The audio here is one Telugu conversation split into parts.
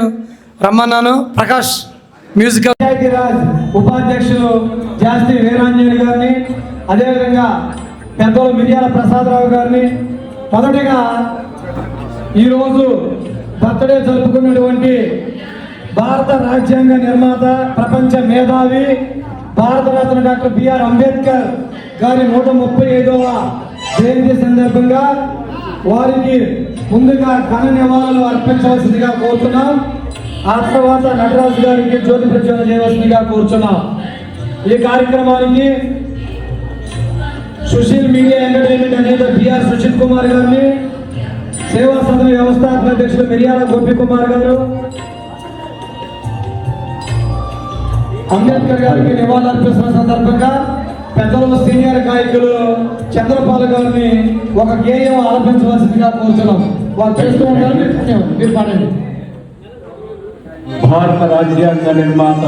నేను రమ్మన్నాను. ప్రకాష్ మ్యూజికల్ పంచాయతీరాజ్ ఉపాధ్యక్షులు జాస్తి వీరాంజనేయులు గారిని, అదేవిధంగా పెద్దలు మిర్యాల ప్రసాదరావు గారిని, మొదటిగా ఈరోజు బర్త్డే జరుపుకున్నటువంటి భారత రాజ్యాంగ నిర్మాత, ప్రపంచ మేధావి, భారతరత్న డాక్టర్ బిఆర్ అంబేద్కర్ గారి 135వ జయంతి సందర్భంగా వారికి ముందుగా ఘన నివాళులు అర్పించవలసిందిగా కోరుతున్నాం. ఆ తర్వాత నటరాజు గారికి జ్యోతి ప్రజ్వలన చేయవలసిందిగా కోరుచున్నాం. ఈ కార్యక్రమానికి సుశీల్ మీడియా ఎంటర్టైన్మెంట్ అధినేత బిఆర్ సుశీల్ కుమార్ గారిని, సేవా సదన వ్యవస్థాపక అధ్యక్షులు మిర్యాల గోపి కుమార్ గారు, అంబేద్కర్ గారికి నివాళులర్పిస్తున్న సందర్భంగా పెద్దలు సీనియర్ గాయకులు చంద్రపాల్ గారిని ఒక గేయం ఆలపించవలసిందిగా కోరుతున్నాం. వాళ్ళు చేస్తూ ఉంటారు, మీరు పాడండి. భారత రాజ్యాంగ నిర్మాత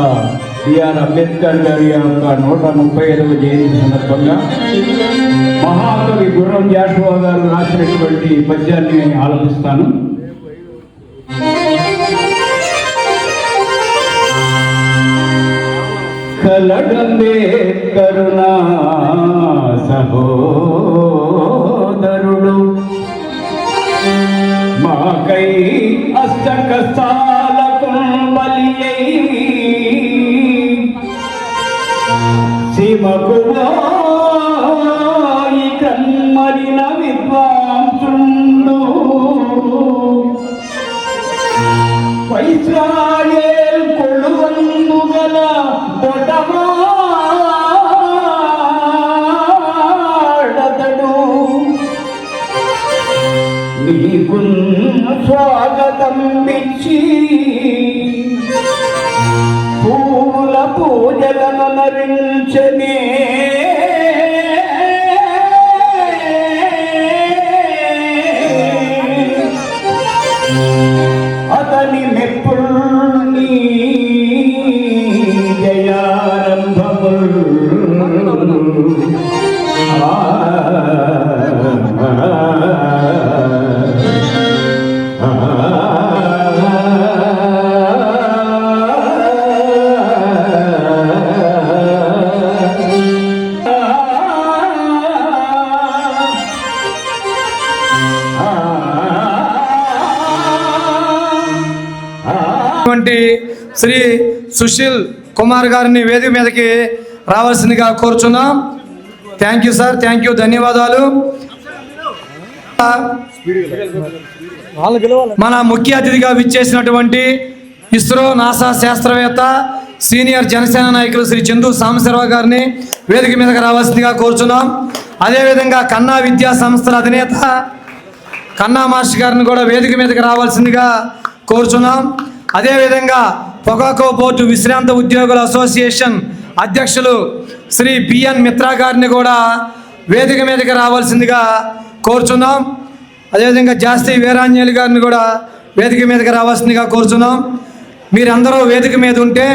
బిఆర్ అంబేద్కర్ గారి యొక్క 135వ జయంతి సందర్భంగా మహాకవి గుర్రం జాషువా గారు రాసినటువంటి పద్యాన్ని ఆలపిస్తాను. కలడంబేద్కరునా సహోదరుడు మాకై అష్ట కష్టాలకు బలి అయి సీమకు పోయి కమ్మరిన విద్వాంసుండు వైశ్రాయేల్ కొలువందు గల బొటమాడతడు నీకు స్వాగతం ఇచ్చి పూల పూజలను నరించనే అతని మెప్పుల్ని జయారంభములు శ్రీ సుశీల్ కుమార్ గారిని వేదిక మీదకి రావాల్సిందిగా కోరుచున్నాం. Thank you sir, thank you, ధన్యవాదాలు. మన ముఖ్య అతిథిగా విచ్చేసినటువంటి ఇస్రో నాసా శాస్త్రవేత్త, సీనియర్ జనసేన నాయకులు శ్రీ చందు సాంబశివరావు గారిని వేదిక మీదకి రావాల్సిందిగా కోరుచున్నాం. అదేవిధంగా కన్నా విద్యా సంస్థల అధినేత కన్నా మాస్టర్ గారిని కూడా వేదిక మీదకి రావాల్సిందిగా కోరుచున్నాం. అదేవిధంగా పొగాకో బోర్డు విశ్రాంత ఉద్యోగుల అసోసియేషన్ అధ్యక్షులు శ్రీ బిఎన్ మిత్రా గారిని కూడా వేదిక మీదకి రావాల్సిందిగా కోరుచున్నాం. అదేవిధంగా జాస్తి వీరాంజనేయులు గారిని కూడా వేదిక మీదకి రావాల్సిందిగా కోరుచున్నాం. మీరందరూ వేదిక మీద ఉంటే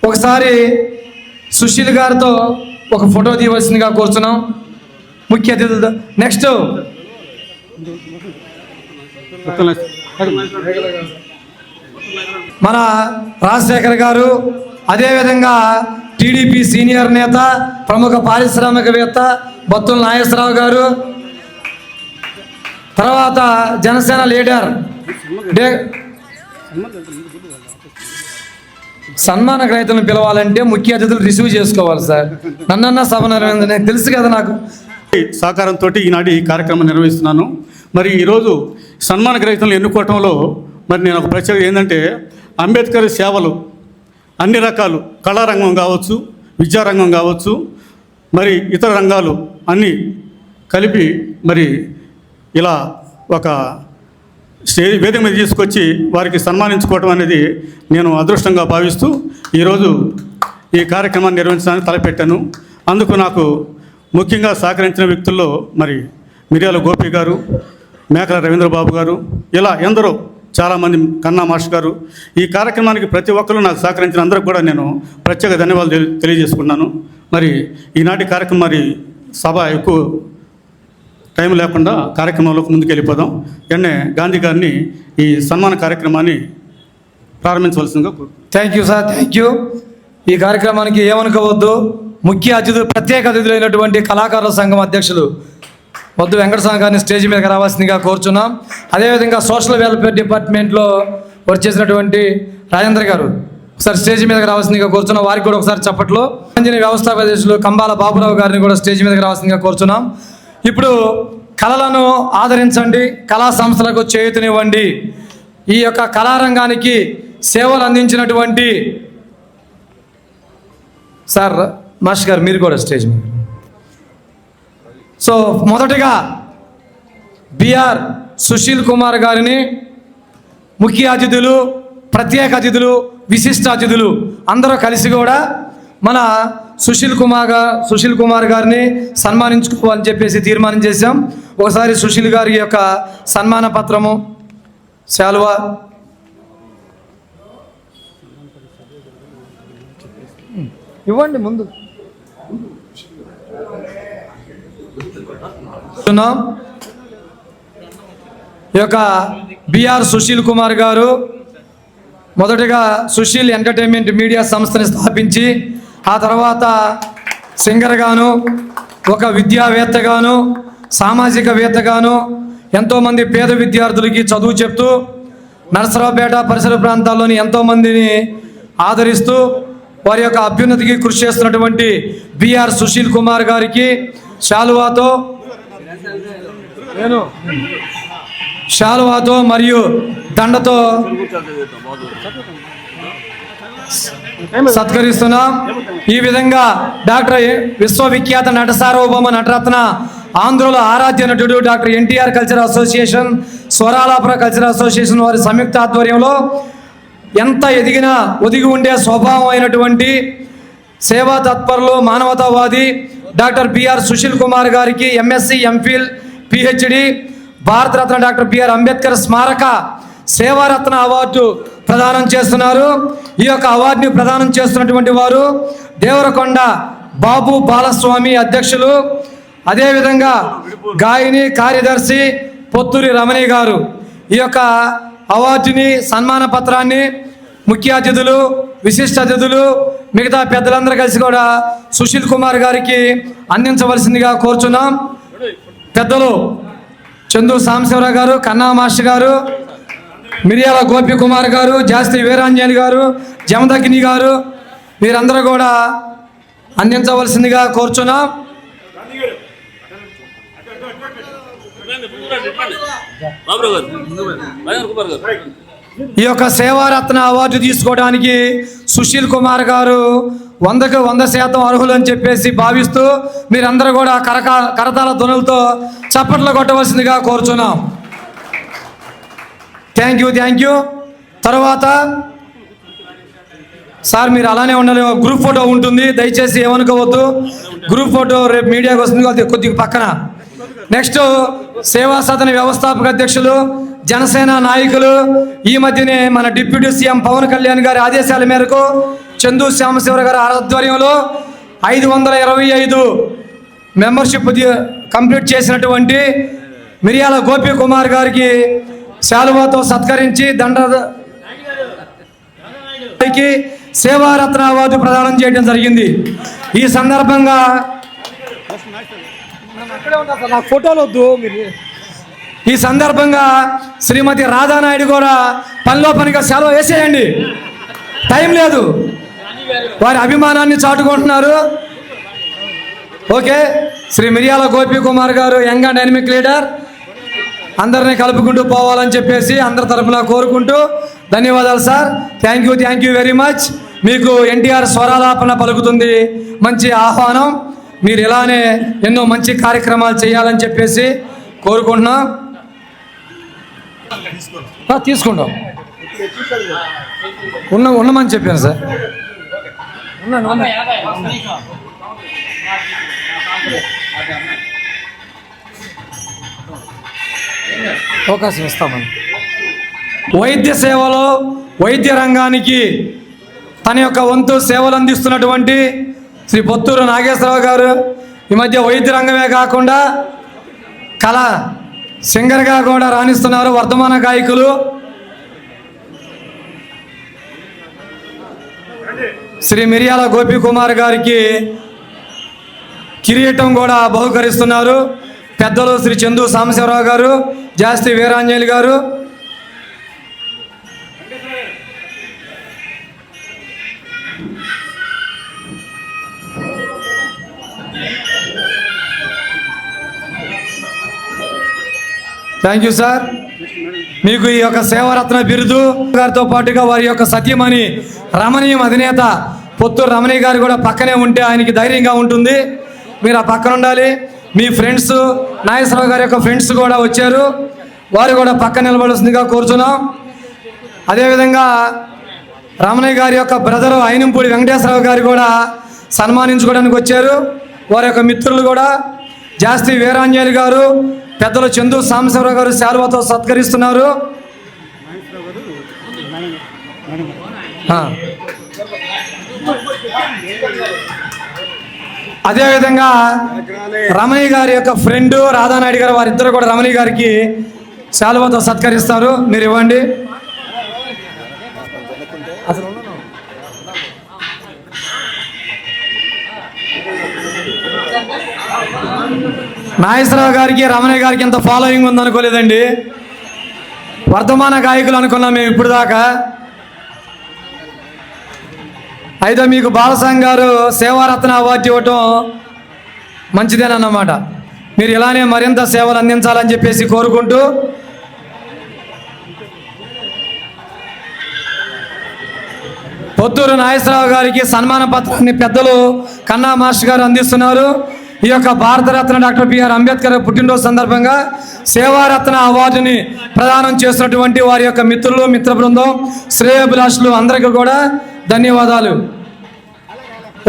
ఒకసారి సుశీల్ గారితో ఒక ఫోటో తీయవలసిందిగా కోరుచున్నాం ముఖ్య అతిథులతో. నెక్స్ట్ మన రాజశేఖర్ గారు, అదేవిధంగా టీడీపీ సీనియర్ నేత, ప్రముఖ పారిశ్రామికవేత్త బత్తుల నాగేశ్వరరావు గారు, తర్వాత జనసేన లీడర్ సన్మాన గ్రహీతలను పిలవాలంటే ముఖ్య అతిథులు రిసీవ్ చేసుకోవాలి సార్. నన్నన్న సభ నిర్వహించ తెలుసు కదా నాకు. సహకారంతో ఈనాటి ఈ కార్యక్రమం నిర్వహిస్తున్నాను. మరి ఈరోజు సన్మాన గ్రహీతలను ఎన్నుకోవటంలో మరి నేను ఒక ప్రత్యేకత ఏంటంటే, అంబేద్కర్ సేవలు అన్ని రకాలు, కళారంగం కావచ్చు, విద్యారంగం కావచ్చు, మరి ఇతర రంగాలు అన్నీ కలిపి మరి ఇలా ఒక స్టేజ్ వేదిక మీద తీసుకొచ్చి వారికి సన్మానించుకోవటం అనేది నేను అదృష్టంగా భావిస్తూ ఈరోజు ఈ కార్యక్రమాన్ని నిర్వహించడానికి తలపెట్టాను. అందుకు నాకు ముఖ్యంగా సహకరించిన వ్యక్తుల్లో మరి మిర్యాల గోపి గారు, మేకల రవీంద్రబాబు గారు, ఇలా ఎందరో చాలామంది, కన్నా మాస్టర్ గారు, ఈ కార్యక్రమానికి ప్రతి ఒక్కరు నాకు సహకరించిన అందరికి కూడా నేను ప్రత్యేక ధన్యవాదాలు తెలియజేసుకున్నాను. మరి ఈనాటి కార్యక్రమం మరి సభ ఎక్కువ టైం లేకుండా కార్యక్రమంలోకి ముందుకు వెళ్ళిపోదాం. వెంటనే గాంధీ గారిని ఈ సన్మాన కార్యక్రమాన్ని ప్రారంభించవలసిందిగా thank you sir, thank you. ఈ కార్యక్రమానికి ఏమనుకోవద్దు, ముఖ్య అతిథులు, ప్రత్యేక అతిథులైనటువంటి కళాకారుల సంఘం అధ్యక్షులు వద్దు వెంకటస్వామి గారిని స్టేజ్ మీదకి రావాల్సిందిగా కోరుచున్నాం. అదేవిధంగా సోషల్ వెల్ఫేర్ డిపార్ట్మెంట్లో వర్క్ చేసినటువంటి రాజేంద్ర గారు ఒకసారి స్టేజ్ మీదకి రావాల్సిందిగా కోరుచున్నాం. వారికి కూడా ఒకసారి చప్పట్లో. ఇంజనీర్ వ్యవస్థాపక అధ్యక్షులు కంబాల బాబురావు గారిని కూడా స్టేజ్ మీదకి రావాల్సిందిగా కోరుచున్నాం. ఇప్పుడు కళలను ఆదరించండి, కళా సంస్థలకు చేయూతనివ్వండి. ఈ యొక్క కళారంగానికి సేవలు అందించినటువంటి సార్ మాస్టర్ గారు మీరు కూడా స్టేజ్ మీద. సో మొదటగా బిఆర్ సుశీల్ కుమార్ గారిని ముఖ్య అతిథులు, ప్రత్యేక అతిథులు, విశిష్ట అతిథులు అందరూ కలిసి కూడా మన సుశీల్ కుమార్ గారిని సన్మానించుకోవాలని చెప్పేసి తీర్మానం చేశాం. ఒకసారి సుశీల్ గారి యొక్క సన్మాన పత్రము, శాలువా ఇవ్వండి ముందు. ఈ యొక్క బిఆర్ సుశీల్ కుమార్ గారు మొదటగా సుశీల్ ఎంటర్టైన్మెంట్ మీడియా సంస్థని స్థాపించి ఆ తర్వాత సింగర్గాను, ఒక విద్యావేత్తగాను, సామాజికవేత్తగాను ఎంతోమంది పేద విద్యార్థులకి చదువు చెప్తూ నరసరావుపేట పరిసర ప్రాంతాల్లోని ఎంతోమందిని ఆదరిస్తూ వారి యొక్క అభ్యున్నతికి కృషి చేస్తున్నటువంటి బిఆర్ సుశీల్ కుమార్ గారికి శాలువాతో మరియు దండతో సత్కరిస్తున్నాం. ఈ విధంగా డాక్టర్ విశ్వవిఖ్యాత నట సార్వభౌమ నటరత్న, ఆంధ్రుల ఆరాధ్య నటుడు doctor NTR cultural association, Swaralapura cultural association వారి సంయుక్త ఆధ్వర్యంలో ఎంత ఎదిగినా ఒదిగి ఉండే స్వభావం అయినటువంటి సేవా తత్పరులు, మానవతావాది డాక్టర్ బిఆర్ సుశీల్ కుమార్ గారికి MSc, MPhil, PhD, Bharat Ratna doctor BR Ambedkar స్మారక సేవారత్న అవార్డు ప్రదానం చేస్తున్నారు. ఈ యొక్క అవార్డుని ప్రదానం చేస్తున్నటువంటి వారు దేవరకొండ బాబు బాలస్వామి అధ్యక్షులు, అదేవిధంగా గాయని కార్యదర్శి పొత్తూరి రమణి గారు. ఈ యొక్క అవార్డుని, సన్మాన పత్రాన్ని ముఖ్య అతిథులు, విశిష్ట అతిథులు, మిగతా పెద్దలందరూ కలిసి కూడా సుశీల్ కుమార్ గారికి అందించవలసిందిగా కోరుచున్నాం. పెద్దలు చందు సాంబశివరావు గారు, కన్నా మాస్టర్ గారు, మిరియాల గోపి కుమార్ గారు, జాస్తి వీరాంజనేయులు గారు, జమదగ్ని గారు, వీరందరూ కూడా అందించవలసిందిగా కోరుచున్నాం. ఈ యొక్క సేవారత్న అవార్డు తీసుకోవడానికి సుశీల్ కుమార్ గారు 100% అర్హులు అని చెప్పేసి భావిస్తూ మీరందరూ కూడా కరతాళ ధ్వనులతో చప్పట్లు కొట్టవలసిందిగా కోరుచున్నాం. Thank you. తర్వాత సార్ మీరు అలానే ఉండాలి, గ్రూప్ ఫోటో ఉంటుంది, దయచేసి ఏమనుకోవద్దు. గ్రూప్ ఫోటో రేపు మీడియాకి వస్తుంది కొద్దిగా పక్కన. నెక్స్ట్ సేవా సదన వ్యవస్థాపక అధ్యక్షులు, జనసేన నాయకులు, ఈ మధ్యనే మన డిప్యూటీ సీఎం పవన్ కళ్యాణ్ గారి ఆదేశాల మేరకు చందు శ్యామశివరావు గారి ఆధ్వర్యంలో 525 మెంబర్షిప్ కంప్లీట్ చేసినటువంటి మిరియాల గోపి కుమార్ గారికి శాలువాతో సత్కరించి దండకి సేవారత్న అవార్డు ప్రదానం చేయడం జరిగింది. ఈ సందర్భంగా ఫోటోలు వద్దు, ఈ సందర్భంగా శ్రీమతి రాధానాయుడు కూడా పనిలో పనిగా సెలవు వేసేయండి, టైం లేదు, వారి అభిమానాన్ని చాటుకుంటున్నారు. ఓకే, శ్రీ మిరియాల గోపి కుమార్ గారు యంగ్ అండ్ డైనమిక్ లీడర్, అందరినీ కలుపుకుంటూ పోవాలని చెప్పేసి అందరి తరఫున కోరుకుంటూ ధన్యవాదాలు sir. Thank you very much. మీకు ఎన్టీఆర్ స్వరాలాపన పలుకుతుంది, మంచి ఆహ్వానం. మీరు ఇలానే ఎన్నో మంచి కార్యక్రమాలు చేయాలని చెప్పేసి కోరుకుంటున్నాం. తీసుకుంటాం, ఉన్నామని చెప్పాను సార్. అవకాశం ఇస్తామని. వైద్య సేవలో, వైద్య రంగానికి తన యొక్క వంతు సేవలు అందిస్తున్నటువంటి శ్రీ పొత్తూరు నాగేశ్వరరావు గారు ఈ మధ్య వైద్య రంగమే కాకుండా కళ సింగర్గా కూడా రాణిస్తున్నారు వర్ధమాన గాయకులు. శ్రీ మిరియాల గోపి కుమార్ గారికి కిరీటం కూడా బహుకరిస్తున్నారు పెద్దలు శ్రీ చందు సాంబశివరావు గారు, జాస్తి వీరాంజలి గారు. Thank you sir. మీకు ఈ యొక్క సేవారత్న బిరుదు గారితో పాటుగా వారి యొక్క సత్యమణి రమణీయం అధినేత పొత్తూరు రమణయ్య గారు కూడా పక్కనే ఉంటే ఆయనకి ధైర్యంగా ఉంటుంది. మీరు ఆ పక్కన ఉండాలి. మీ ఫ్రెండ్స్ నాగేశ్వరరావు గారి యొక్క ఫ్రెండ్స్ కూడా వచ్చారు, వారు కూడా పక్కన నిలబడాల్సిందిగా కోరుచున్నాం. అదేవిధంగా రమణయ్య గారి యొక్క బ్రదరు అయినంపూడి వెంకటేశ్వరరావు గారు కూడా సన్మానించుకోవడానికి వచ్చారు. వారి యొక్క మిత్రులు కూడా జాస్తి వీరాంజలి గారు, పెద్దలు చందు సాంబశివరావు గారు శాలువాతో సత్కరిస్తున్నారు. అదేవిధంగా రమణయ్య గారి యొక్క ఫ్రెండ్ రాధానాయుడు గారు, వారిద్దరు కూడా రమణయ్య గారికి శాలువాతో సత్కరిస్తారు. మీరు ఇవ్వండి. నాగేశ్వరరావు గారికి రమణయ్య గారికి ఎంత ఫాలోయింగ్ ఉందనుకోలేదండి. వర్ధమాన గాయకులు అనుకున్నాం మేము ఇప్పుడు దాకా. అయితే మీకు బాలసాంగ్ గారు సేవారత్న అవార్డు ఇవ్వటం మంచిదేనన్నమాట. మీరు ఇలానే మరింత సేవలు అందించాలని చెప్పేసి కోరుకుంటూ పొత్తూరు నాగేశ్వరరావు గారికి సన్మాన పత్రాన్ని పెద్దలు కన్నా మాస్టర్ గారు అందిస్తున్నారు. ఈ యొక్క భారతరత్న డాక్టర్ బిఆర్ అంబేద్కర్ పుట్టినరోజు సందర్భంగా సేవారత్న అవార్డుని ప్రదానం చేస్తున్నటువంటి వారి యొక్క మిత్రులు, మిత్ర బృందం, శ్రేయోభిలాషులు అందరికీ కూడా ధన్యవాదాలు.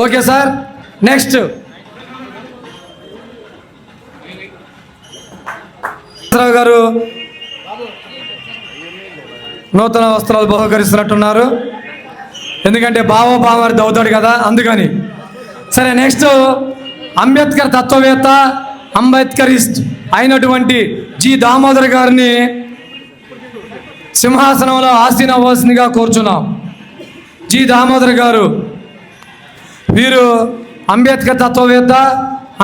Okay sir. నెక్స్ట్ గారు నూతన వస్త్రాలు బహుకరిస్తున్నట్టున్నారు, ఎందుకంటే బావమరిది అవుతాడు కదా, అందుకని. సరే, నెక్స్ట్ అంబేద్కర్ తత్వవేత్త, అంబేద్కరిస్ట్ అయినటువంటి జి దామోదర్ గారిని సింహాసనంలో ఆసీనవ్వాల్సిందిగా కోరుచున్నాం. జి దామోదర్ గారు వీరు అంబేద్కర్ తత్వవేత్త,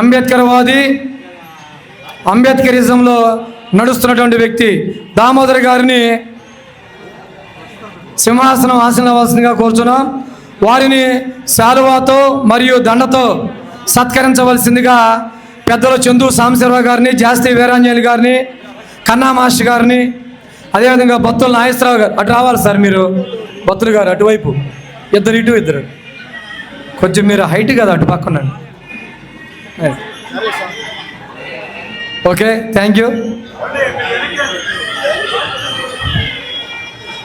అంబేద్కర్వాది, అంబేద్కరిజంలో నడుస్తున్నటువంటి వ్యక్తి. దామోదర్ గారిని సింహాసనం ఆసీనవ్వాల్సిందిగా కోరుచున్నాం. వారిని శాలువాతో మరియు దండతో సత్కరించవలసిందిగా పెద్దలు చందు సాంబశివరావు గారిని, జాస్తి వీరాంజలి గారిని, కన్నా మాస్టర్ గారిని, అదేవిధంగా బత్తుల నాగేశ్వరరావు గారు. అటు రావాలి సార్ మీరు, బత్తులు గారు అటువైపు, ఇద్దరు ఇటు ఇద్దరు, కొంచెం మీరు హైట్ కదా అటు పక్కన. Okay, thank you.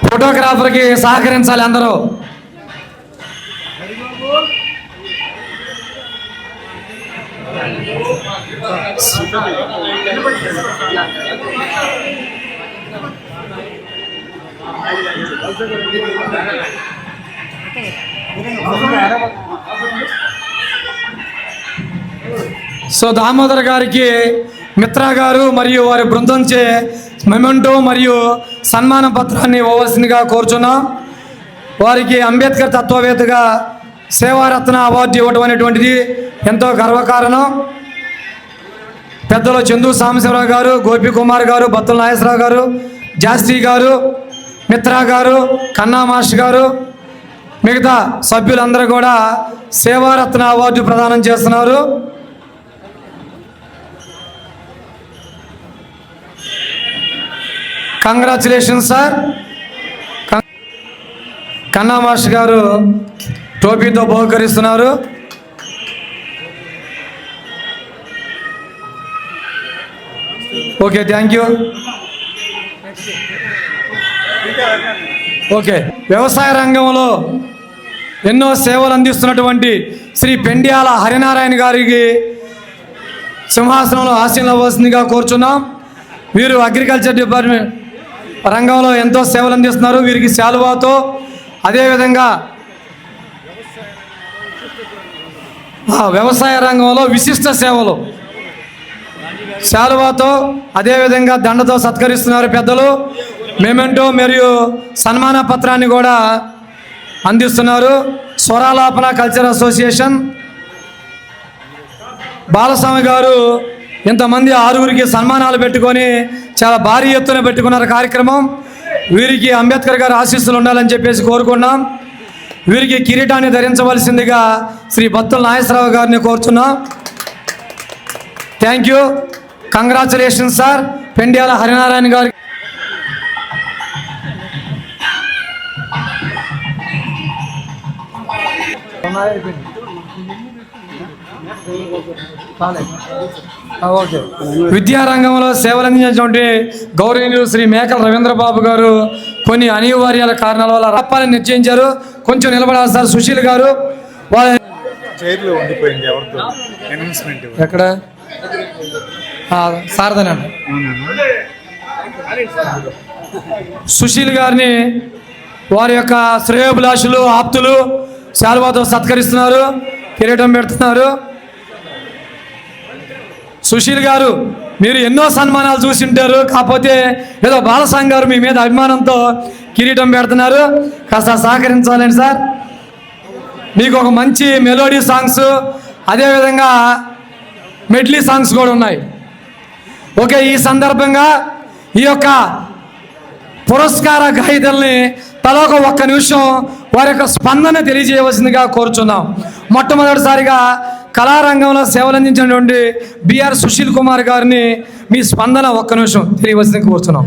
ఫోటోగ్రాఫర్కి సహకరించాలి అందరూ. సో దామోదర్ గారికి మిత్రా గారు మరియు వారి బృందంచే మెమెంటో మరియు సన్మాన పత్రాన్ని ఇవ్వవలసిందిగా కోరుచున్నాం. వారికి అంబేద్కర్ తత్వవేత్తగా సేవారత్న అవార్డు ఇవ్వడం అనేటువంటిది ఎంతో గర్వకారణం. పెద్దలు చందు సాంబశివరావు గారు, గోపి కుమార్ గారు, బత్తుల నాగేశ్వరరావు గారు, జాస్తి గారు, మిత్రా గారు, కన్నా మాస్టర్ గారు, మిగతా సభ్యులందరూ కూడా సేవారత్న అవార్డు ప్రదానం చేస్తున్నారు. Congratulations sir. కన్నా మాస్టర్ గారు టోపీతో బహుకరిస్తున్నారు. Okay, thank you. ఓకే, వ్యవసాయ రంగంలో ఎన్నో సేవలు అందిస్తున్నటువంటి శ్రీ పెండ్యాల హరినారాయణ గారికి సింహాసనంలో ఆశీర్వదించవలసిందిగా కోరుచున్నాం. వీరు అగ్రికల్చర్ డిపార్ట్మెంట్ రంగంలో ఎంతో సేవలు అందిస్తున్నారు. వీరికి శాలువాతో, అదేవిధంగా వ్యవసాయ రంగంలో విశిష్ట సేవలు శాలువాతో అదేవిధంగా దండతో సత్కరిస్తున్నారు పెద్దలు. మెమెంటో మరియు సన్మాన పత్రాన్ని కూడా అందిస్తున్నారు. స్వరాలాపన కల్చర్ అసోసియేషన్ బాలస్వామి గారు ఇంతమంది 6గురికి సన్మానాలు పెట్టుకొని చాలా భారీ ఎత్తున పెట్టుకున్నారు కార్యక్రమం. వీరికి అంబేద్కర్ గారు ఆశీస్సులు ఉండాలని చెప్పేసి కోరుకున్నాం. వీరికి కిరీటాన్ని ధరించవలసిందిగా శ్రీ బత్తుల నాగేశ్వరరావు గారిని కోరుతున్నాం. Thank you, congratulation sir. Pendyala Harinarayana గారు. ఓకే. విద్యారంగంలో సేవలు అందించినటువంటి గౌరవనీయులు శ్రీ మేకల రవీంద్రబాబు గారు కొన్ని అనివార్యాల కారణాల వల్ల రప్పాలని నిశ్చయించారు. కొంచెం నిలబడాలి సార్. సుశీల్ గారు వాళ్ళ ఎక్కడ సారదనండి. సుశీల్ గారిని వారి యొక్క శ్రేయోభిలాషులు ఆప్తులు శాలువాతో సత్కరిస్తున్నారు, కిరీటం పెడుతున్నారు. సుశీల్ గారు మీరు ఎన్నో సన్మానాలు చూసి ఉంటారు, కాకపోతే ఏదో బాలస్వామి గారు మీ మీద అభిమానంతో కిరీటం పెడుతున్నారు. కాస్త సహకరించాలండి సార్. మీకు ఒక మంచి మెలోడీ సాంగ్స్ అదేవిధంగా మెడ్లీ సాంగ్స్ కూడా ఉన్నాయి. ఓకే, ఈ సందర్భంగా ఈ యొక్క పురస్కార గ్రహీతల్ని తలోక ఒక్క నిమిషం వారి యొక్క స్పందన తెలియజేయవలసిందిగా కోరుచున్నాం. మొట్టమొదటిసారిగా కళారంగంలో సేవలు అందించినటువంటి బిఆర్ సుశీల్ కుమార్ గారిని మీ స్పందన ఒక్క నిమిషం తెలియవలసిందిగా కోరుచున్నాం.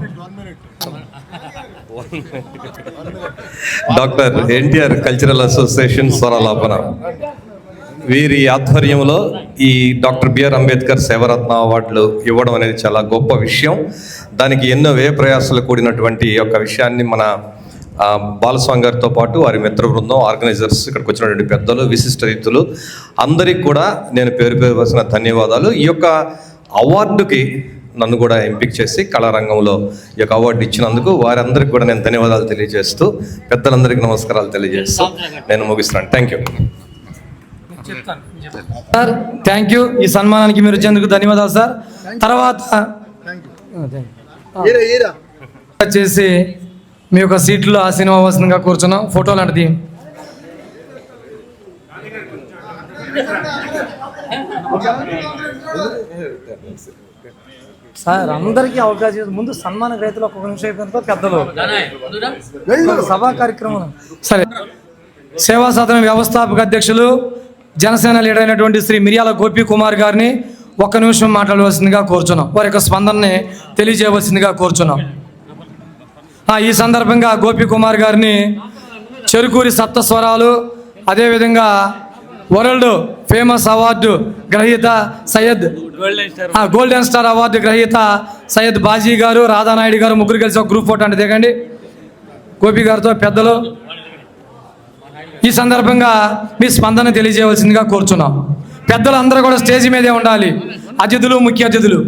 డాక్టర్ ఎన్టీఆర్ కల్చరల్ అసోసియేషన్ స్వరాలాపన వీరి ఆధ్వర్యంలో ఈ డాక్టర్ బిఆర్ అంబేద్కర్ సేవరత్న అవార్డులు ఇవ్వడం అనేది చాలా గొప్ప విషయం. దానికి ఎన్నో వ్యయ ప్రయాసాలు కూడినటువంటి ఈ యొక్క విషయాన్ని మన బాలస్వామి గారితో పాటు వారి మిత్ర బృందం, ఆర్గనైజర్స్, ఇక్కడికి వచ్చినటువంటి పెద్దలు, విశిష్ట రీతులు అందరికీ కూడా నేను పేరు వలసిన ధన్యవాదాలు. ఈ యొక్క అవార్డుకి నన్ను కూడా ఎంపిక చేసి కళారంగంలో ఈ యొక్క అవార్డు ఇచ్చినందుకు వారందరికీ కూడా నేను ధన్యవాదాలు తెలియజేస్తూ పెద్దలందరికీ నమస్కారాలు తెలియజేస్తూ నేను ముగిస్తున్నాను. Thank you sir. Thank you. ఈ సన్మానానికి మీరు వచ్చేందుకు ధన్యవాదాలు సార్. తర్వాత చేసి మీ యొక్క సీట్లో ఆసీనవలసిందిగా కూర్చున్నాం. ఫోటోలు అంటే సార్ అందరికీ అవకాశం ముందు సన్మాన గ్రహీతలు ఒక్కొక్క నిమిషం అయిపోయిన పెద్దలు సభా కార్యక్రమం. సరే, సేవా సదనం వ్యవస్థాపక అధ్యక్షులు జనసేన లీడర్ అయినటువంటి శ్రీ మిర్యాల గోపి కుమార్ గారిని ఒక్క నిమిషం మాట్లాడవలసిందిగా కోరుచున్నాం. వారి యొక్క స్పందనని తెలియజేయవలసిందిగా కోరుచున్నాం. ఈ సందర్భంగా గోపి కుమార్ గారిని చెరుకూరి సప్త స్వరాలు అదేవిధంగా వరల్డ్ ఫేమస్ అవార్డు గ్రహీత సయ్యద్ గోల్డెన్ స్టార్ అవార్డు గ్రహీత సయ్యద్ బాజీ గారు, రాధానాయుడు గారు ముగ్గురు కలిసి ఒక గ్రూప్ ఫోటో అంటే దిగండి గోపి గారితో పెద్దలు. ఈ సందర్భంగా మీ స్పందన తెలియజేయవలసిందిగా కోరుచున్నాం. పెద్దలు అందరూ కూడా స్టేజ్ మీదే ఉండాలి, అతిథులు ముఖ్య అతిథులు.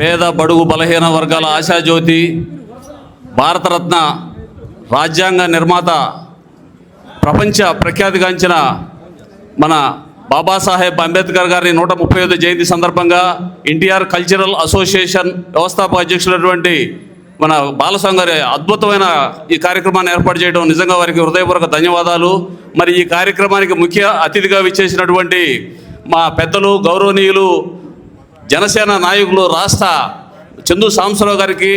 పేద బడుగు బలహీన వర్గాల ఆశాజ్యోతి, భారతరత్న రాజ్యాంగ నిర్మాత, ప్రపంచ ప్రఖ్యాతిగాంచిన మన బాబాసాహెబ్ అంబేద్కర్ గారి 135వ జయంతి సందర్భంగా ఎన్టీఆర్ కల్చరల్ అసోసియేషన్ వ్యవస్థాపక అధ్యక్షులైనటువంటి మన బాలస్వామి గారి అద్భుతమైన ఈ కార్యక్రమాన్ని ఏర్పాటు చేయడం నిజంగా వారికి హృదయపూర్వక ధన్యవాదాలు. మరి ఈ కార్యక్రమానికి ముఖ్య అతిథిగా విచ్చేసినటువంటి మా పెద్దలు, గౌరవనీయులు, జనసేన నాయకులు రాష్ట్ర చందు సాంబశివరావు గారికి,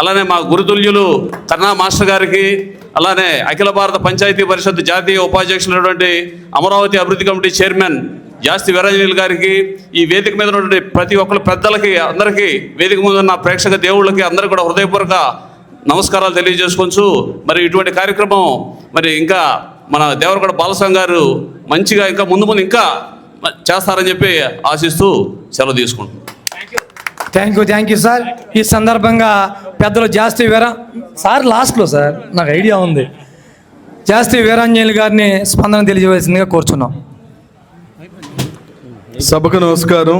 అలానే మా గురుతుల్యులు కన్నా మాస్టర్ గారికి, అలానే అఖిల భారత పంచాయతీ పరిషత్ జాతీయ ఉపాధ్యక్షులైనటువంటి అమరావతి అభివృద్ధి కమిటీ చైర్మన్ జాస్తి వీరాంజనేయులు గారికి, ఈ వేదిక మీద ఉన్నటువంటి ప్రతి ఒక్కరు పెద్దలకి, అందరికీ, వేదిక మీద ఉన్న ప్రేక్షక దేవుళ్ళకి అందరికీ కూడా హృదయపూర్వక నమస్కారాలు తెలియజేసుకోవచ్చు. మరి ఇటువంటి కార్యక్రమం మరి ఇంకా మన దేవరకొండ బాలస్వామి గారు మంచిగా ఇంకా ముందు ఇంకా చేస్తారని చెప్పి ఆశిస్తూ సెలవు తీసుకుంటున్నాం. Thank you sir. ఈ సందర్భంగా పెద్దలు జాస్తి సార్ లాస్ట్లో సార్ నాకు ఐడియా ఉంది, జాస్తి వీరాంజనేయులు గారిని స్పందన తెలియజేయవలసిందిగా కోరుచున్నాం. సభకు నమస్కారం.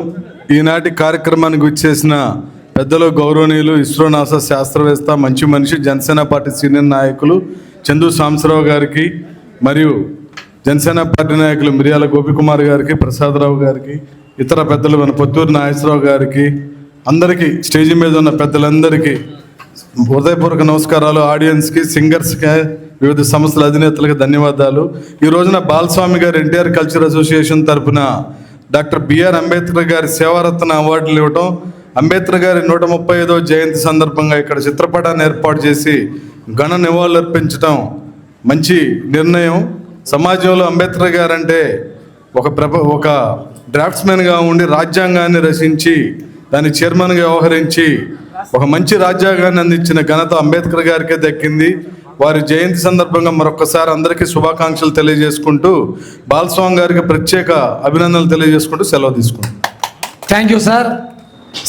ఈనాటి కార్యక్రమానికి విచ్చేసిన పెద్దలు, గౌరవనీయులు, ఇస్రో నాసా శాస్త్రవేత్త, మంచి మనిషి, జనసేన పార్టీ సీనియర్ నాయకులు చందు సాంబశివరావు గారికి మరియు జనసేన పార్టీ నాయకులు మిర్యాల గోపికుమార్ గారికి, ప్రసాదరావు గారికి, ఇతర పెద్దలు మన పొత్తూరు నాగేశ్వరరావు గారికి, అందరికీ స్టేజ్ మీద ఉన్న పెద్దలందరికీ హృదయపూర్వక నమస్కారాలు. ఆడియన్స్కి, సింగర్స్కి, వివిధ సంస్థల అధినేతలకు ధన్యవాదాలు. ఈ రోజున బాలస్వామి గారు ఎన్టీఆర్ కల్చర్ అసోసియేషన్ తరఫున డాక్టర్ బిఆర్ అంబేద్కర్ గారి సేవారత్న అవార్డులు ఇవ్వటం, అంబేద్కర్ గారి 135వ జయంతి సందర్భంగా ఇక్కడ చిత్రపటాన్ని ఏర్పాటు చేసి ఘన నివాళులు అర్పించడం మంచి నిర్ణయం. సమాజంలో అంబేద్కర్ గారు అంటే ఒక డ్రాఫ్ట్స్మెన్గా ఉండి రాజ్యాంగాన్ని రచించి దాని చైర్మన్గా వ్యవహరించి ఒక మంచి రాజ్యాంగాన్ని అందించిన ఘనత అంబేద్కర్ గారికే దక్కింది. వారి జయంతి సందర్భంగా మరొకసారి అందరికీ శుభాకాంక్షలు తెలియజేసుకుంటూ బాలస్వామి గారికి ప్రత్యేక అభినందనలు తెలియజేసుకుంటూ సెలవు తీసుకుంటాం. Thank you sir.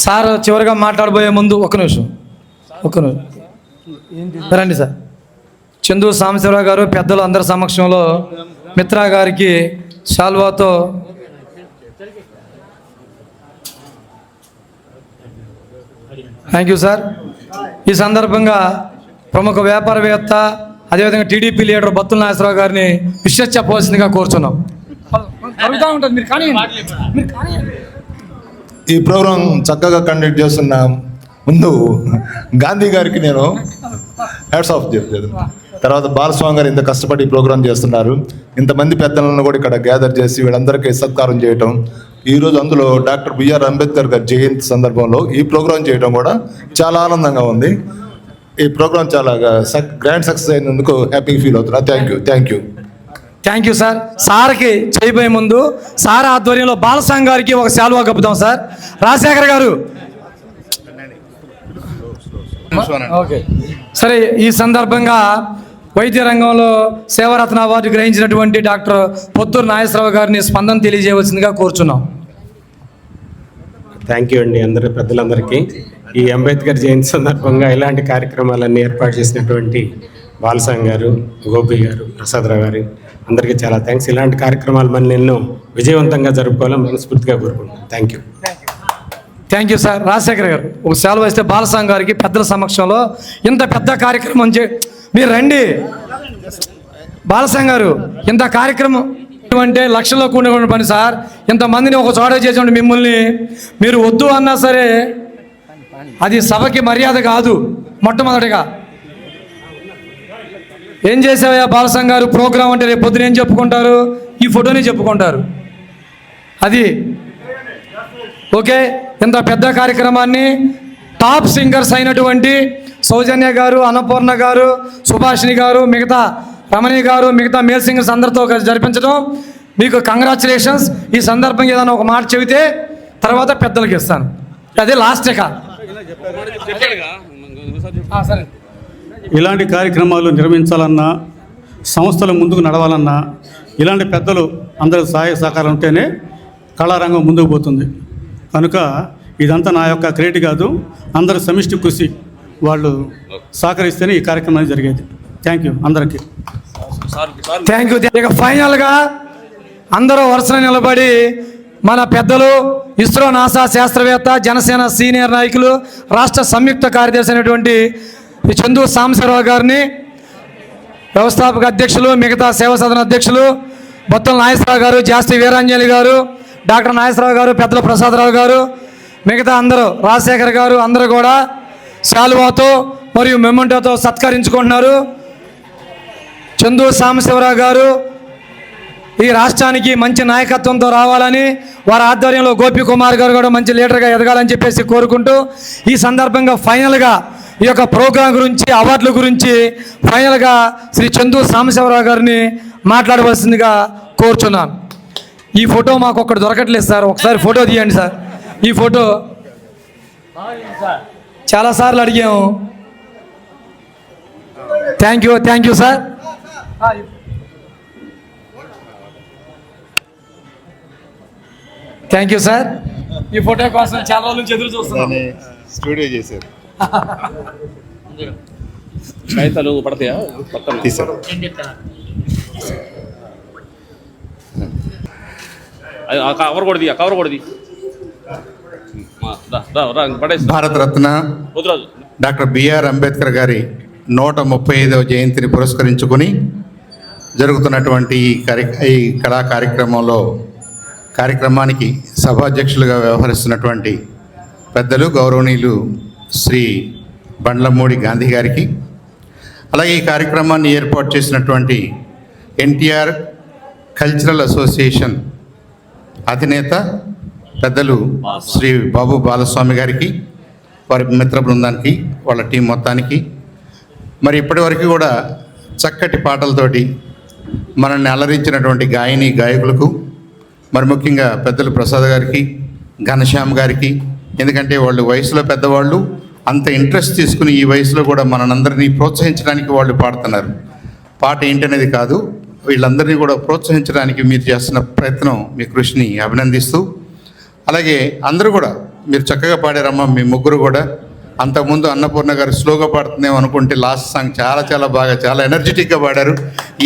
సార్ చివరిగా మాట్లాడబోయే ముందు ఒక నిమిషం రండి సార్. చందు సాంబశివరావు గారు పెద్దలు అందరి సమక్షంలో మిత్రా గారికి శాల్వాతో థ్యాంక్ యూ సార్. ఈ సందర్భంగా ప్రముఖ వ్యాపారవేత్త అదేవిధంగా టీడీపీ లీడర్ బత్తుల నాగేశ్వరరావు గారిని విషయం చెప్పవలసిందిగా కోరుచున్నాం. ఈ ప్రోగ్రాం చక్కగా కండక్ట్ చేస్తున్న ముందు గాంధీ గారికి నేను హ్యాట్స్ ఆఫ్ చెప్పలేదు. తర్వాత బాలస్వామి గారు ఇంత కష్టపడి ఈ ప్రోగ్రాం చేస్తున్నారు. ఇంతమంది పెద్దలను కూడా ఇక్కడ గ్యాదర్ చేసి వీళ్ళందరికీ సత్కారం చేయటం, ఈరోజు అందులో డాక్టర్ బిఆర్ అంబేద్కర్ గారి జయంతి సందర్భంలో ఈ ప్రోగ్రాం చేయడం కూడా చాలా ఆనందంగా ఉంది. ఈ ప్రోగ్రాం చాలా గ్రాండ్ సక్సెస్ అయినందుకు హ్యాపీ ఫీల్ అవుతున్నా. Thank you sir. సార్కి చేయబోయే ముందు సార్ ఆధ్వర్యంలో బాలస్వామి గారికి ఒక శాలువా కప్పుదాం సార్. రాజశేఖర్ గారు ఓకే సరే. ఈ సందర్భంగా వైద్య రంగంలో సేవారత్న అవార్డు గ్రహించినటువంటి డాక్టర్ పొత్తూరు నాగేశ్వరరావు గారిని స్పందన తెలియజేయవలసిందిగా కోరుచున్నాం. థ్యాంక్ యూ అండి అందరి పెద్దలందరికీ. ఈ అంబేద్కర్ జయంతి సందర్భంగా ఇలాంటి కార్యక్రమాలన్నీ ఏర్పాటు చేసినటువంటి బాలస్వామి గారు, గోపి గారు, ప్రసాదరావు గారు అందరికీ చాలా థ్యాంక్స్. ఇలాంటి కార్యక్రమాలు మన ఎన్నో విజయవంతంగా జరుపుకోవాలని మనస్ఫూర్తిగా కోరుకుంటున్నాను. Thank you sir. రాజశేఖర్ గారు ఒక సెలవు ఇస్తే బాలస్వామి గారికి పెద్దల సమక్షంలో ఇంత పెద్ద కార్యక్రమం మీరు రండి. బాలస్వామి గారు ఇంత కార్యక్రమం అంటే లక్షల్లో కూడిన పని సార్. ఇంతమందిని ఒక చోట చేసేటువంటి మిమ్మల్ని మీరు వద్దు అన్నా సరే అది సభకి మర్యాద కాదు. మొట్టమొదటిగా ఏం చేసావయ్యా బాలస్వామి గారు ప్రోగ్రాం అంటే రేపు పొద్దున ఏం చెప్పుకుంటారు? ఈ ఫోటోని చెప్పుకుంటారు. అది ఓకే. ఇంత పెద్ద కార్యక్రమాన్ని టాప్ సింగర్స్ అయినటువంటి సౌజన్య గారు, అన్నపూర్ణ గారు, సుభాషిణి గారు, మిగతా రమణి గారు, మిగతా మేల్ సింగర్స్ అందరితో జరిపించడం మీకు కంగ్రాచులేషన్స్. ఈ సందర్భంగా ఏదైనా ఒక మాట చెబితే తర్వాత పెద్దలకి ఇస్తాను. అదే లాస్ట్ సరే. ఇలాంటి కార్యక్రమాలు నిర్వహించాలన్నా, సంస్థలు ముందుకు నడవాలన్నా ఇలాంటి పెద్దలు అందరి సహాయ సహకారం ఉంటేనే కళారంగం ముందుకు పోతుంది. కనుక ఇదంతా నా యొక్క క్రెడిట్ కాదు, అందరి సమిష్టి కృషి. వాళ్ళు సహకరిస్తేనే ఈ కార్యక్రమం జరిగేది. థ్యాంక్ యూ అందరికీ. Thank you. ఇక ఫైనల్గా అందరూ వరుసలో నిలబడి మన పెద్దలు ఇస్రో నాసా శాస్త్రవేత్త, జనసేన సీనియర్ నాయకులు, రాష్ట్ర సంయుక్త కార్యదర్శి అయినటువంటి చందు సాంబశివరావు గారిని, వ్యవస్థాపక అధ్యక్షులు, మిగతా సేవా సదన అధ్యక్షులు బొత్తల నాగేశ్వరరావు గారు, జాస్తి వీరాంజలి గారు, డాక్టర్ నాగేశ్వరరావు గారు, పెద్దల ప్రసాదరావు గారు, మిగతా అందరూ, రాజశేఖర్ గారు అందరూ కూడా శాలువాతో మరియు మెమెంటోతో సత్కరించుకుంటున్నారు. చందు సాంబశివరావు గారు ఈ రాష్ట్రానికి మంచి నాయకత్వంతో రావాలని, వారి ఆధ్వర్యంలో గోపి కుమార్ గారు కూడా మంచి లీడర్గా ఎదగాలని చెప్పేసి కోరుకుంటూ, ఈ సందర్భంగా ఫైనల్గా ఈ యొక్క ప్రోగ్రాం గురించి, అవార్డుల గురించి ఫైనల్గా శ్రీ చందు సాంబశివరావు గారిని మాట్లాడవలసిందిగా కోరుచున్నాను. ఈ ఫోటో మాకు ఒక్కటి దొరకట్లేదు సార్, ఒకసారి ఫోటో తీయండి సార్. ఈ ఫోటో చాలాసార్లు అడిగాము. Thank you sir. Thank you sir. ఈ ఫోటో కోసం చాలా రోజుల నుంచి ఎదురు చూస్తున్నాను. స్టూడియో చేశారు, పడతాయా తీశారు. కవర్ కొడది భారతరత్న డాక్టర్ బిఆర్ అంబేద్కర్ గారి 135వ జయంతిని పురస్కరించుకుని జరుగుతున్నటువంటి ఈ కళా కార్యక్రమానికి సభాధ్యక్షులుగా వ్యవహరిస్తున్నటువంటి పెద్దలు గౌరవనీయులు శ్రీ బండ్లమూడి గాంధీ గారికి, అలాగే ఈ కార్యక్రమాన్ని ఏర్పాటు చేసినటువంటి ఎన్టీఆర్ కల్చరల్ అసోసియేషన్ అధినేత పెద్దలు శ్రీ బాబు బాలస్వామి గారికి, వారి మిత్ర బృందానికి, వాళ్ళ టీం మొత్తానికి, మరి ఇప్పటివరకు కూడా చక్కటి పాటలతోటి మనల్ని అలరించినటువంటి గాయకులకు, మరి ముఖ్యంగా పెద్దలు ప్రసాద్ గారికి, ఘనశ్యామ్ గారికి, ఎందుకంటే వాళ్ళు వయసులో పెద్దవాళ్ళు, అంత ఇంట్రెస్ట్ తీసుకుని ఈ వయసులో కూడా మనందరినీ ప్రోత్సహించడానికి వాళ్ళు పాడుతున్నారు. పాట ఏంటనేది కాదు, వీళ్ళందరినీ కూడా ప్రోత్సహించడానికి మీరు చేస్తున్న ప్రయత్నం, మీ కృషిని అభినందిస్తూ, అలాగే అందరూ కూడా మీరు చక్కగా పాడారమ్మా. మీ ముగ్గురు కూడా అంతకుముందు అన్నపూర్ణ గారు స్లోగా పాడుతుందేమో అనుకుంటే లాస్ట్ సాంగ్ చాలా బాగా, చాలా ఎనర్జెటిక్గా పాడారు.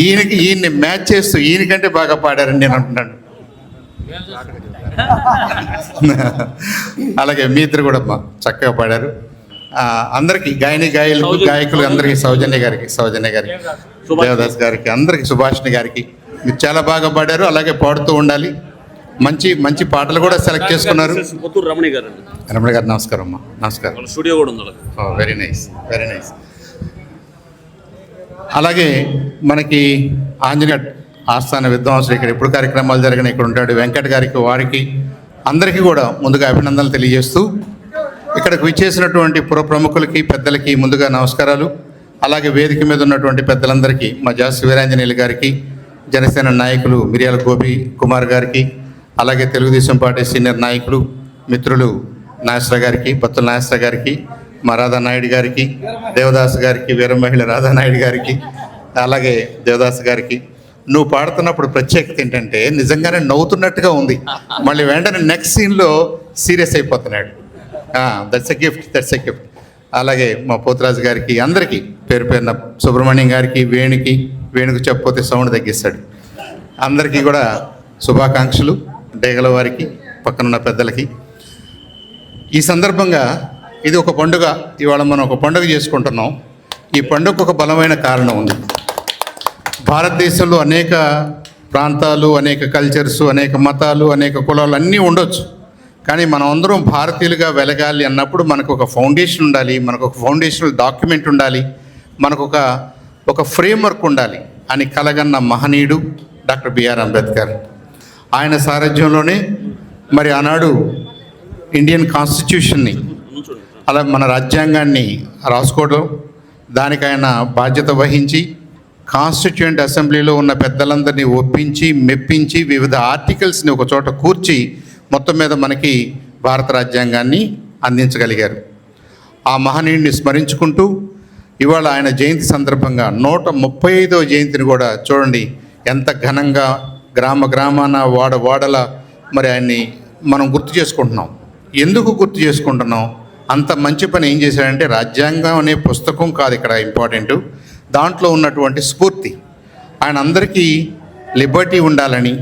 ఈయన్ని మ్యాచ్ చేస్తూ ఈయనకంటే బాగా పాడారని నేను అంటున్నాను. అలాగే మీ ఇద్దరు కూడా అమ్మా చక్కగా పాడారు. అందరికీ గాయకులు అందరికీ, సౌజన్య గారికి, దేవదాస్ గారికి, అందరికీ, సుభాషిణి గారికి మీరు చాలా బాగా పాడారు. అలాగే పాడుతూ ఉండాలి. మంచి పాటలు కూడా సెలెక్ట్ చేసుకున్నారు. రమణ గారు నమస్కారం అమ్మా. నమస్కారం. స్టూడియో కూడా ఉంది. Very nice. అలాగే మనకి ఆంజనేయ ఆస్థాన విద్వాంసులు ఇక్కడ ఎప్పుడు కార్యక్రమాలు జరిగిన ఇక్కడ ఉంటాడు. వెంకట్ గారికి, వారికి అందరికీ కూడా ముందుగా అభినందనలు తెలియజేస్తూ, ఇక్కడికి విచ్చేసినటువంటి ప్రముఖులకి, పెద్దలకి ముందుగా నమస్కారాలు. అలాగే వేదిక మీద ఉన్నటువంటి పెద్దలందరికీ, మా జాస్తి వీరాంజనేయులు గారికి, జనసేన నాయకులు మిర్యాల గోపి కుమార్ గారికి, అలాగే తెలుగుదేశం పార్టీ సీనియర్ నాయకులు మిత్రులు నాగేశ్వర గారికి, బత్తుల నాగేశ్వర గారికి, మా రాధానాయుడు గారికి, దేవదాస్ గారికి, వీర మహిళ రాధానాయుడు గారికి, అలాగే దేవదాస్ గారికి. నువ్వు పాడుతున్నప్పుడు ప్రత్యేకత ఏంటంటే నిజంగానే నవ్వుతున్నట్టుగా ఉంది, మళ్ళీ వెంటనే నెక్స్ట్ సీన్లో సీరియస్ అయిపోతున్నాడు. That's a gift. అలాగే మా పోతురాజు గారికి, అందరికీ పేరున, సుబ్రహ్మణ్యం గారికి, వేణుకు చెప్పపోతే సౌండ్ తగ్గిస్తాడు. అందరికీ కూడా శుభాకాంక్షలు. డేగల వారికి, పక్కనున్న పెద్దలకి. ఈ సందర్భంగా ఇది ఒక పండుగ, ఇవాళ మనం ఒక పండుగ చేసుకుంటున్నాం. ఈ పండుగకు ఒక బలమైన కారణం ఉంది. భారతదేశంలో అనేక ప్రాంతాలు, అనేక కల్చర్స్, అనేక మతాలు, అనేక కులాలు అన్నీ ఉండొచ్చు. కానీ మనం అందరం భారతీయులుగా వెలగాలి అన్నప్పుడు మనకు ఒక ఫౌండేషన్ ఉండాలి, మనకు ఒక ఫౌండేషనల్ డాక్యుమెంట్ ఉండాలి, మనకు ఒక ఫ్రేమ్వర్క్ ఉండాలి అని కలగన్న మహనీయుడు డాక్టర్ బిఆర్ అంబేద్కర్. ఆయన సారథ్యంలోనే మరి ఆనాడు ఇండియన్ కాన్స్టిట్యూషన్ని, అలా మన రాజ్యాంగాన్ని రాసుకోవడం, దానికి ఆయన బాధ్యత వహించి కాన్స్టిట్యూయెంట్ అసెంబ్లీలో ఉన్న పెద్దలందరినీ ఒప్పించి, మెప్పించి, వివిధ ఆర్టికల్స్ని ఒక చోట కూర్చి మొత్తం మీద మనకి భారత రాజ్యాంగాన్ని అందించగలిగారు. ఆ మహనీయుడిని స్మరించుకుంటూ ఇవాళ ఆయన జయంతి సందర్భంగా 135వ జయంతిని కూడా చూడండి ఎంత ఘనంగా గ్రామాన వాడల మరి ఆయన్ని మనం గుర్తు చేసుకుంటున్నాం. ఎందుకు గుర్తు చేసుకుంటున్నాం? అంత మంచి పని ఏం చేశాడంటే, రాజ్యాంగం అనే పుస్తకం కాదు ఇక్కడ ఇంపార్టెంట్, దాంట్లో ఉన్నటువంటి స్ఫూర్తి. ఆయన అందరికీ లిబర్టీ ఉండాలని,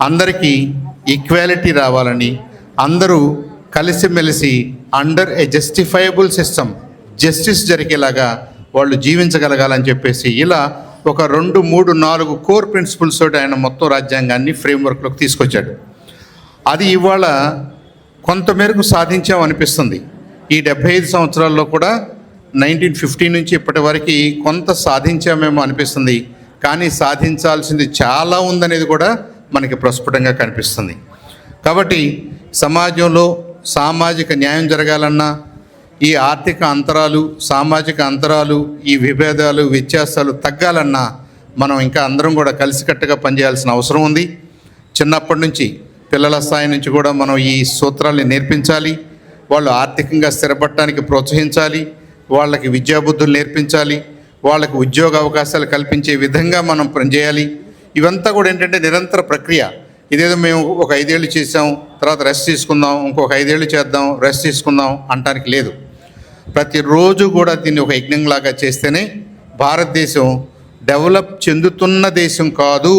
అందరికీ ఈక్వాలిటీ రావాలని, అందరూ కలిసిమెలిసి under a justifiable system, justice జరిగేలాగా వాళ్ళు జీవించగలగాలని చెప్పేసి ఇలా ఒక 2, 3, 4 కోర్ ప్రిన్సిపల్స్ తోటి ఆయన మొత్తం రాజ్యాంగాన్ని ఫ్రేమ్వర్క్లోకి తీసుకొచ్చాడు. అది ఇవాళ కొంతమేరకు సాధించాం అనిపిస్తుంది. ఈ 75 సంవత్సరాల్లో కూడా 1950 నుంచి ఇప్పటి వరకు కొంత సాధించామేమో అనిపిస్తుంది. కానీ సాధించాల్సింది చాలా ఉందనేది కూడా మనకి ప్రస్ఫుటంగా కనిపిస్తుంది. కాబట్టి సమాజంలో సామాజిక న్యాయం జరగాలన్నా, ఈ ఆర్థిక అంతరాలు, సామాజిక అంతరాలు, ఈ విభేదాలు, వ్యత్యాసాలు తగ్గాలన్నా మనం ఇంకా అందరం కూడా కలిసికట్టుగా పనిచేయాల్సిన అవసరం ఉంది. చిన్నప్పటి నుంచి పిల్లల స్థాయి నుంచి కూడా మనం ఈ సూత్రాల్ని నేర్పించాలి. వాళ్ళు ఆర్థికంగా స్థిరపడటానికి ప్రోత్సహించాలి, వాళ్ళకి విద్యాబుద్ధులు నేర్పించాలి, వాళ్ళకి ఉద్యోగ అవకాశాలు కల్పించే విధంగా మనం పనిచేయాలి. ఇవంతా కూడా ఏంటంటే నిరంతర ప్రక్రియ. ఇదేదో మేము ఒక 5 ఏళ్ళు చేసాం, తర్వాత రెస్ట్ తీసుకుందాం, ఇంకొక 5 ఏళ్ళు చేద్దాం, రెస్ట్ తీసుకుందాం అంటానికి లేదు. ప్రతిరోజు కూడా దీన్ని ఒక యజ్ఞంలాగా చేస్తేనే భారతదేశం డెవలప్ చెందుతున్న దేశం కాదు,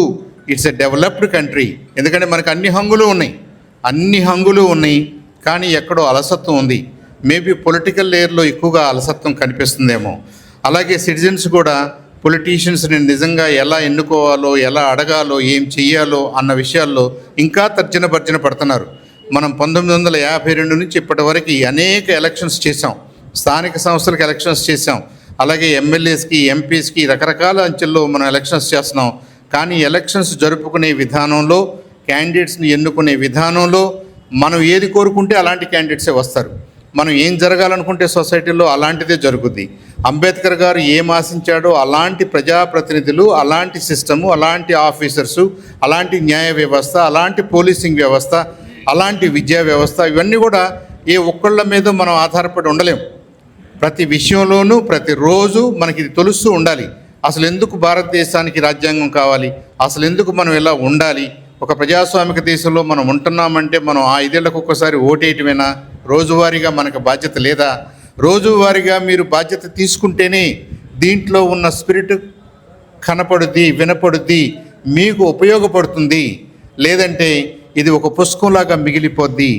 ఇట్స్ ఎ డెవలప్డ్ కంట్రీ. ఎందుకంటే మనకు అన్ని హంగులు ఉన్నాయి, కానీ ఎక్కడో అలసత్వం ఉంది. మేబీ పొలిటికల్ లేయర్లో ఎక్కువగా అలసత్వం కనిపిస్తుందేమో. అలాగే సిటిజన్స్ కూడా పొలిటీషియన్స్ని నిజంగా ఎలా ఎన్నుకోవాలో, ఎలా అడగాలో, ఏం చెయ్యాలో అన్న విషయాల్లో ఇంకా తర్జన భర్జన పడుతున్నారు. మనం 1952 నుంచి ఇప్పటి వరకు అనేక ఎలక్షన్స్ చేసాం. స్థానిక సంస్థలకు ఎలక్షన్స్ చేసాం, అలాగే ఎమ్మెల్యేస్కి, ఎంపీస్కి రకరకాల అంచెల్లో మనం ఎలక్షన్స్ చేస్తున్నాం. కానీ ఎలక్షన్స్ జరుపుకునే విధానంలో, క్యాండిడేట్స్ని ఎన్నుకునే విధానంలో మనం ఏది కోరుకుంటే అలాంటి క్యాండిడేట్సే వస్తారు. మనం ఏం జరగాలనుకుంటే సొసైటీలో అలాంటిదే జరుగుద్ది. అంబేద్కర్ గారు ఏం ఆశించాడో అలాంటి ప్రజాప్రతినిధులు, అలాంటి సిస్టము, అలాంటి ఆఫీసర్సు, అలాంటి న్యాయ వ్యవస్థ, అలాంటి పోలీసింగ్ వ్యవస్థ, అలాంటి విద్యా వ్యవస్థ, ఇవన్నీ కూడా ఏ ఒక్కళ్ళ మీద మనం ఆధారపడి ఉండలేం. ప్రతి విషయంలోనూ ప్రతిరోజు మనకి ఇది తెలుస్తూ ఉండాలి. అసలు ఎందుకు భారతదేశానికి రాజ్యాంగం కావాలి, అసలు ఎందుకు మనం ఇలా ఉండాలి, ఒక ప్రజాస్వామిక దేశంలో మనం ఉంటున్నామంటే మనం ఆ 5 ఏళ్లకు ఒక్కసారి ఓటేయటమేనా, రోజువారీగా మనకు బాధ్యత లేదా? రోజువారీగా మీరు బాధ్యత తీసుకుంటేనే దీంట్లో ఉన్న స్పిరిట్ కనపడుద్ది, వినపడుద్ది, మీకు ఉపయోగపడుతుంది. లేదంటే ఇది ఒక పుస్తకంలాగా మిగిలిపోద్ది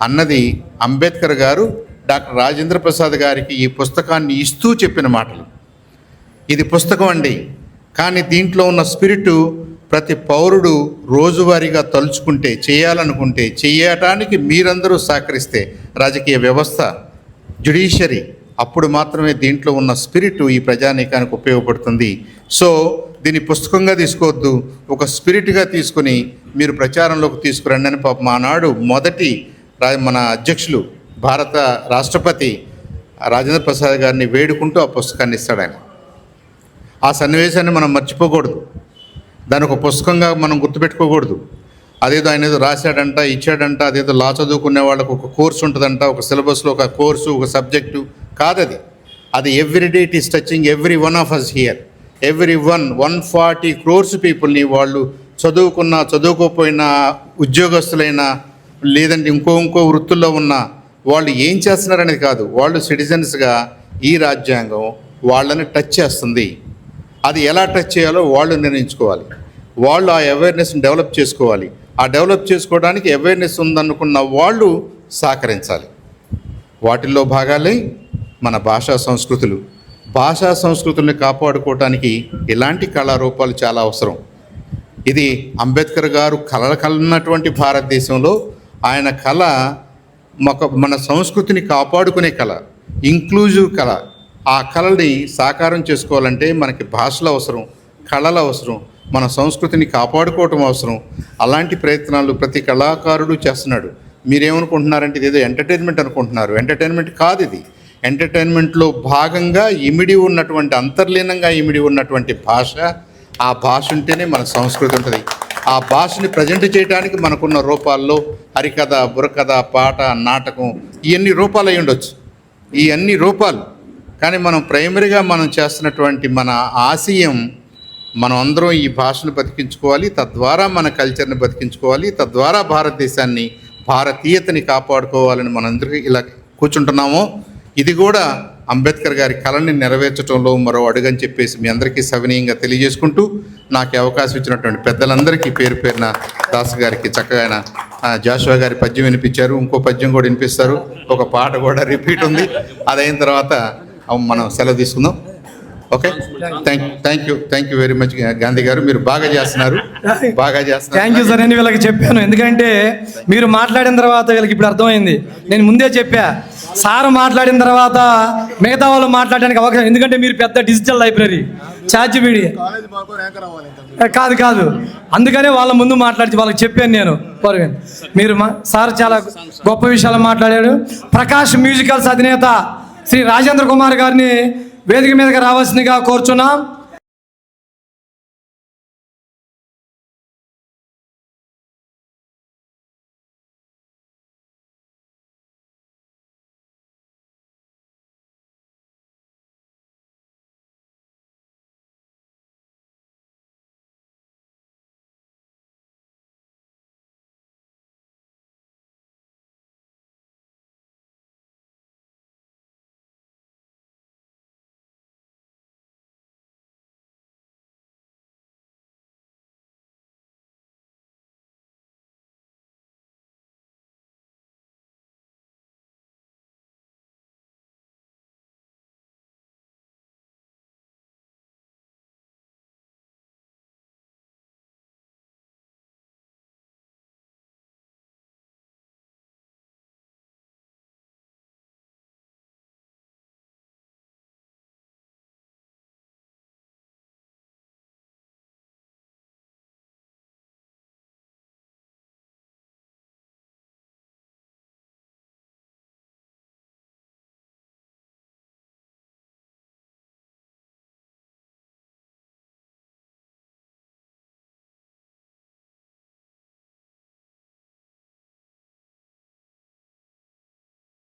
అన్నది అంబేద్కర్ గారు డాక్టర్ రాజేంద్ర ప్రసాద్ గారికి ఈ పుస్తకాన్ని ఇస్తూ చెప్పిన మాటలు. ఇది పుస్తకం అండి, కానీ దీంట్లో ఉన్న స్పిరిట్ ప్రతి పౌరుడు రోజువారీగా తలుచుకుంటే, చేయాలనుకుంటే, చేయటానికి మీరందరూ సహకరిస్తే, రాజకీయ వ్యవస్థ, జ్యుడిషియరీ, అప్పుడు మాత్రమే దీంట్లో ఉన్న స్పిరిట్ ఈ ప్రజానీకానికి ఉపయోగపడుతుంది. సో దీన్ని పుస్తకంగా తీసుకోవద్దు, ఒక స్పిరిట్గా తీసుకుని మీరు ప్రచారంలోకి తీసుకురండి అని పాపం ఆనాడు మొదటి మన అధ్యక్షులు భారత రాష్ట్రపతి రాజేంద్ర ప్రసాద్ గారిని వేడుకుంటూ ఆ పుస్తకాన్ని ఇస్తాడు ఆయన. ఆ సన్నివేశాన్ని మనం మర్చిపోకూడదు, దాని ఒక పుస్తకంగా మనం గుర్తుపెట్టుకోకూడదు. అదేదో ఆయన ఏదో రాశాడంట, ఇచ్చాడంట, అదేదో లా చదువుకునే వాళ్ళకు ఒక కోర్సు ఉంటుందంట, ఒక సిలబస్లో ఒక కోర్సు, ఒక సబ్జెక్టు కాదది. అది everyday it is touching every one of us here. Every 140 crores పీపుల్ని, వాళ్ళు చదువుకున్నా చదువుకోపోయినా, ఉద్యోగస్తులైనా, లేదంటే ఇంకో వృత్తుల్లో ఉన్న వాళ్ళు ఏం చేస్తున్నారనేది కాదు, వాళ్ళు సిటిజన్స్గా ఈ రాజ్యాంగం వాళ్ళని టచ్ చేస్తుంది. అది ఎలా టచ్ చేయాలో వాళ్ళు నిర్ణయించుకోవాలి. వాళ్ళు ఆ అవేర్నెస్ని డెవలప్ చేసుకోవాలి. ఆ డెవలప్ చేసుకోవడానికి అవేర్నెస్ ఉందనుకున్న వాళ్ళు సహకరించాలి. వాటిల్లో భాగాలే మన భాషా సంస్కృతులు. భాషా సంస్కృతుల్ని కాపాడుకోవటానికి ఇలాంటి కళారూపాలు చాలా అవసరం. ఇది అంబేద్కర్ గారు కలన్నటువంటి భారతదేశంలో ఆయన కళ మన సంస్కృతిని కాపాడుకునే కళ, ఇంక్లూజివ్ కళ. ఆ కళని సాకారం చేసుకోవాలంటే మనకి భాషలు అవసరం, కళలు అవసరం, మన సంస్కృతిని కాపాడుకోవటం అవసరం. అలాంటి ప్రయత్నాలు ప్రతి కళాకారుడు చేస్తున్నాడు. మీరేమనుకుంటున్నారంటే ఇదేదో ఎంటర్టైన్మెంట్ అనుకుంటున్నారు. ఎంటర్టైన్మెంట్ కాదు ఇది. ఎంటర్టైన్మెంట్లో భాగంగా ఇమిడి ఉన్నటువంటి, అంతర్లీనంగా ఇమిడి ఉన్నటువంటి భాష. ఆ భాష ఉంటేనే మన సంస్కృతి ఉంటుంది. ఆ భాషని ప్రజెంట్ చేయడానికి మనకున్న రూపాల్లో హరికథ, బుర్రకథ, పాట, నాటకం, ఇవన్నీ రూపాలు అయి ఉండొచ్చు, ఈ అన్ని రూపాలు. కానీ మనం ప్రైమరీగా మనం చేస్తున్నటువంటి మన ఆశయం, మనం అందరం ఈ భాషను బతికించుకోవాలి, తద్వారా మన కల్చర్ని బతికించుకోవాలి, తద్వారా భారతదేశాన్ని, భారతీయతని కాపాడుకోవాలని మనందరికీ ఇలా కూర్చుంటున్నామో, ఇది కూడా అంబేద్కర్ గారి కళని నెరవేర్చడంలో మరో అడుగని చెప్పేసి మీ అందరికీ సవినీయంగా తెలియజేసుకుంటూ, నాకు అవకాశం ఇచ్చినటువంటి పెద్దలందరికీ పేరు పేరున, దాస్ గారికి చక్కగా ఆయన జాషువా గారి పద్యం వినిపించారు, ఇంకో పద్యం కూడా వినిపిస్తారు, ఒక పాట కూడా రిపీట్ ఉంది. అదైన తర్వాత మనం సెలవు తీసుకుందాం. Okay, thank you very much Gandhi గారు, మీరు బాగా చేస్తున్నారు. Thank you sir. నేను వీళ్ళకి చెప్పాను, ఎందుకంటే మీరు మాట్లాడిన తర్వాత వీళ్ళకి ఇప్పుడు అర్థమైంది. నేను ముందే చెప్పా, సార్ మాట్లాడిన తర్వాత మిగతా వాళ్ళు మాట్లాడడానికి అవకాశం, ఎందుకంటే మీరు పెద్ద డిజిటల్ లైబ్రరీ, చార్జిబిడి కాదు, అందుకనే వాళ్ళ ముందు మాట్లాడి వాళ్ళకి చెప్పాను నేను. మీరు సార్ చాలా గొప్ప విషయాలు మాట్లాడాడు. ప్రకాష్ మ్యూజికల్స్ అధినేత శ్రీ రాజేంద్ర కుమార్ గారిని వేదిక మీదకి రావాల్సిందిగా కోరుచున్నాం.